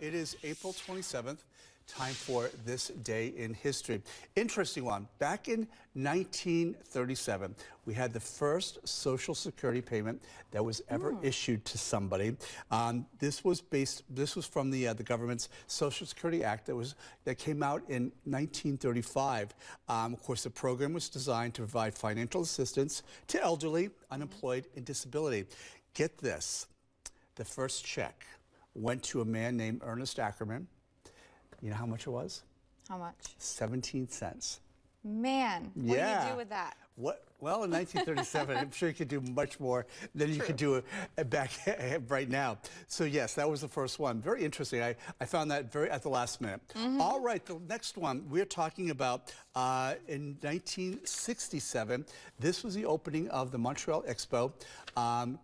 It is April 27th, time for this day in history. Interesting one. Back in 1937, we had the first Social Security payment that was ever issued to somebody. This was from the government's Social Security Act that came out in 1935. Of course, the program was designed to provide financial assistance to elderly, unemployed, and disability. Get this, the first check went to a man named Ernest Ackerman. You know how much it was? How much? 17 cents. Man, what do you do with that? Well, in 1937, I'm sure you could do much more than you could do back right now. So yes, that was the first one. Very interesting. I found that at the last minute. All right, the next one we're talking about in 1967. This was the opening of the Montreal Expo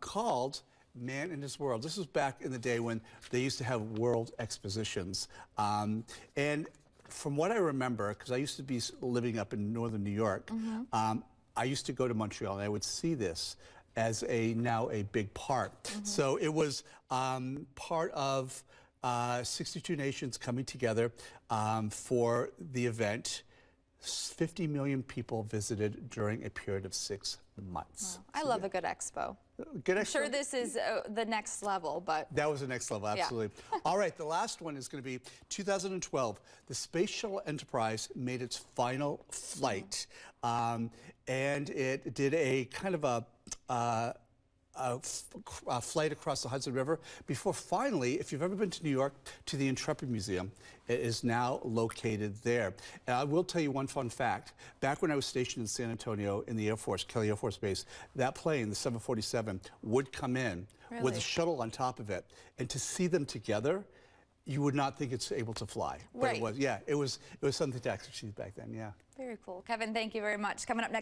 called Man in His World. This was back in the day when they used to have world expositions. And from what I remember, because I used to be living up in northern New York, I used to go to Montreal and I would see this as now a big part. So it was part of 62 nations coming together for the event. 50 million people visited during a period of 6 months. Wow. I love a good expo. Good expo. I'm sure this is the next level, but... That was the next level, absolutely. Yeah. All right, the last one is going to be 2012. The Space Shuttle Enterprise made its final flight, and it did a kind of a flight across the Hudson River before finally, if you've ever been to New York, to the Intrepid Museum. It is now located there. And I will tell you one fun fact. Back when I was stationed in San Antonio in the Air Force, Kelly Air Force Base, that plane, the 747, would come in with a shuttle on top of it. And to see them together, you would not think it's able to fly. But it was, yeah, it was something to actually see back then, yeah. Very cool. Kevin, thank you very much. Coming up next.